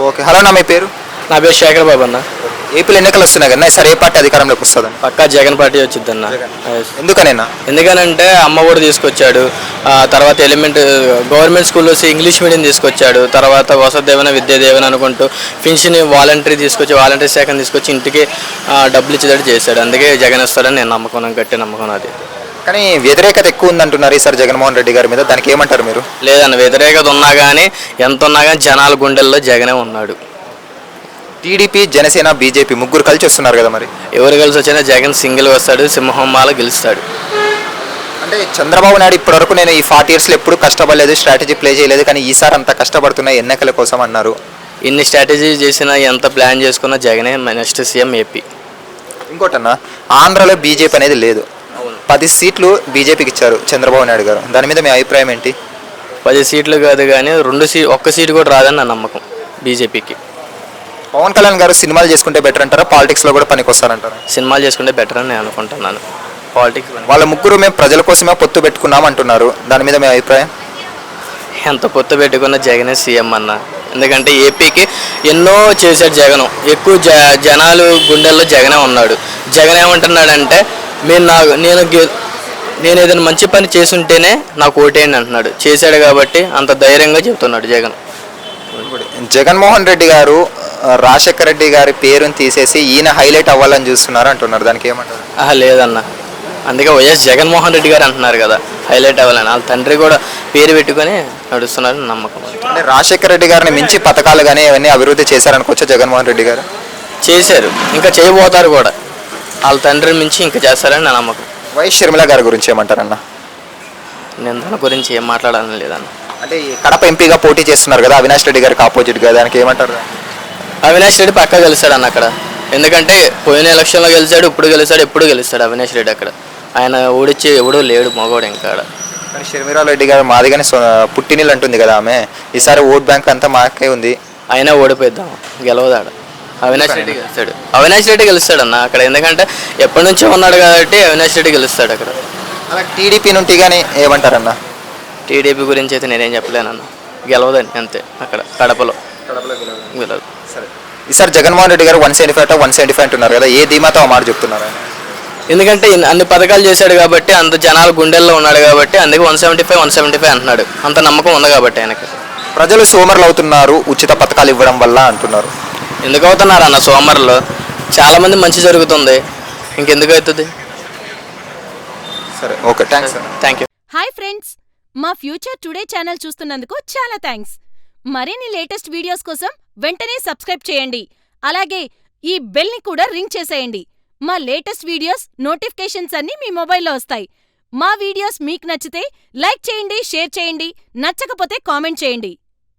Okay. Hello అన్న, మీ పేరు? నా పేరు శేఖర్ బాబు అన్న. ఏపీలో ఎన్నికలు వస్తున్నాయి కదా సార్, ఏ పార్టీ అధికారంలోకి వస్తుందని? పక్కా జగన్ పార్టీ వచ్చిందన్న. ఎందుకనైనా? ఎందుకనంటే అమ్మ ఒడి తీసుకొచ్చాడు, తర్వాత గవర్నమెంట్ స్కూల్లో ఇంగ్లీష్ మీడియం తీసుకొచ్చాడు, తర్వాత వసతిదేవన విద్యాదేవన అనుకుంటూ పెన్షన్ వాలంటరీ శాఖను తీసుకొచ్చి ఇంటికి డబ్బులు ఇచ్చేటట్టు చేశాడు. అందుకే జగన్ వస్తాడని నేను నమ్మకం, గట్టి నమ్మకం అది. కానీ వ్యతిరేకత ఎక్కువ ఉందంటున్నారు ఈసారి జగన్మోహన్ రెడ్డి గారి మీద, దానికి ఏమంటారు మీరు? లేదన్న, వ్యతిరేకత ఉన్నా కానీ ఎంత ఉన్నా కానీ జనాల గుండెల్లో జగనే ఉన్నాడు. టీడీపీ, జనసేన, బీజేపీ ముగ్గురు కలిసి వస్తున్నారు కదా, మరి ఎవరు కలిసి వచ్చినా జగన్ సింగిల్ వస్తాడు, సింహంమాల గెలుస్తాడు. అంటే చంద్రబాబు నాయుడు ఇప్పటివరకు నేను ఈ 40 yearsలో ఎప్పుడు కష్టపడలేదు, స్ట్రాటజీ ప్లే చేయలేదు, కానీ ఈసారి అంత కష్టపడుతున్న ఎన్నికల కోసం అన్నారు. ఇన్ని స్ట్రాటజీ చేసినా, ఎంత ప్లాన్ చేసుకున్నా జగనే నెక్స్ట్ సీఎం ఏపీ. ఇంకోటన్నా, ఆంధ్రాలో బీజేపీ అనేది లేదు. 10 సీట్లు బీజేపీకి ఇచ్చారు చంద్రబాబు నాయుడు గారు, దాని మీద మీ అభిప్రాయం ఏంటి? 10 సీట్లు కాదు కానీ ఒక్క సీటు కూడా రాదని నా నమ్మకం బీజేపీకి. పవన్ కళ్యాణ్ గారు సినిమాలు చేసుకుంటే బెటర్ అంటారా, పాలిటిక్స్లో కూడా పనికి వస్తారంటారా? సినిమాలు చేసుకుంటే బెటర్ అని నేను అనుకుంటున్నాను. పాలిటిక్స్ వాళ్ళ ముగ్గురు మేము ప్రజల కోసమే పొత్తు పెట్టుకున్నాం అంటున్నారు, దాని మీద మీ అభిప్రాయం? ఎంత పొత్తు పెట్టుకున్న జగనే సీఎం అన్న. ఎందుకంటే ఏపీకి ఎన్నో చేశాడు జగన్, ఎక్కువ జనాలు గుండెల్లో జగనే ఉన్నాడు. జగన్ ఏమంటున్నాడంటే నేను ఏదైనా మంచి పని చేసుంటేనే నాకు ఓటేయండి అంటున్నాడు. చేశాడు కాబట్టి అంత ధైర్యంగా చెప్తున్నాడు జగన్. జగన్మోహన్ రెడ్డి గారు రాజశేఖర రెడ్డి గారి పేరుని తీసేసి ఈయన హైలైట్ అవ్వాలని చూస్తున్నారు అంటున్నారు, దానికి ఏమంటారు? లేదన్న, అందుకే వైఎస్ జగన్మోహన్ రెడ్డి గారు అంటున్నారు కదా హైలైట్ అవ్వాలని. వాళ్ళ తండ్రి కూడా పేరు పెట్టుకొని నడుస్తున్నారని నమ్మకం. అంటే రాజశేఖర రెడ్డి గారిని మించి పథకాలు కానీ ఇవన్నీ అభివృద్ధి చేశారనుకోవచ్చు జగన్మోహన్ రెడ్డి గారు? చేశారు, ఇంకా చేయబోతారు కూడా. వాళ్ళ తండ్రిని మించి ఇంకా చేస్తారని నా నమ్మకం. వైఎస్ షర్మిల గారి గురించి ఏమంటారన్న? నేను దాని గురించి ఏం మాట్లాడాలని లేదన్న. అంటే కడప ఎంపీగా పోటీ చేస్తున్నారు కదా అవినాష్ రెడ్డి గారికి ఆపోజిట్గా, దానికి ఏమంటారు? అవినాష్ రెడ్డి పక్కా గెలుస్తాడు అన్న అక్కడ. ఎందుకంటే పోయిన ఎలక్షన్లో గెలిచాడు, ఇప్పుడు గెలుస్తాడు, ఎప్పుడు గెలుస్తాడు అవినాష్ రెడ్డి అక్కడ. ఆయన ఓడిచ్చి ఎవడో లేడు మగోడు ఇంకా. కానీ షర్మిలా రెడ్డి గారు మాదిగానే పుట్టినీళ్ళు అంటుంది కదా ఆమె, ఈసారి ఓట్ బ్యాంక్ అంతా మాకే ఉంది. అయినా ఓడిపోయిద్దాం, గెలవదాడ. అవినాష్ రెడ్డి గెలుస్తాడు, అవినాష్ రెడ్డి గెలుస్తాడు అన్న అక్కడ. ఎందుకంటే ఎప్పటి నుంచో ఉన్నాడు కాబట్టి అవినాష్ రెడ్డి గెలుస్తాడు అక్కడ. అలా టీడీపీ నుండి కానీ ఏమంటారన్న? టీడీపీ గురించి అయితే నేనేం చెప్పలేనన్న, గెలవదని అంతే అక్కడ కడపలో గెలవదు. సరే, ఈసారి జగన్మోహన్ రెడ్డి గారు 175 అంటున్నారు కదా, ఏ ధీమాతో ఆ మాట చెప్తున్నారు? ఎందుకంటే అన్ని పథకాలు చేశాడు కాబట్టి, అంత జనాలు గుండెల్లో ఉన్నాడు కాబట్టి, అందుకే 175 అంటున్నాడు. అంత నమ్మకం ఉంది కాబట్టి ఆయనకి. ప్రజలు సోమరులు అవుతున్నారు ఉచిత పథకాలు ఇవ్వడం వల్ల అంటున్నారు. ఎందుకు అవుతున్నారు అన్న సోమరులు? చాలామంది మంచి జరుగుతుంది, ఇంకెందుకు అవుతుంది? సరే, okay, thank you. Hi friends, మా ఫ్యూచర్ టుడే ఛానల్ చూస్తున్నందుకు చాలా థ్యాంక్స్. మరిన్ని లేటెస్ట్ వీడియోస్ కోసం వెంటనే సబ్స్క్రైబ్ చేయండి. అలాగే ఈ బెల్ ని కూడా రింగ్ చేసేయండి. మా లేటెస్ట్ వీడియోస్ నోటిఫికేషన్స్ అన్నీ మీ మొబైల్లో వస్తాయి. మా వీడియోస్ మీకు నచ్చితే లైక్ చేయండి, షేర్ చేయండి, నచ్చకపోతే కామెంట్ చేయండి.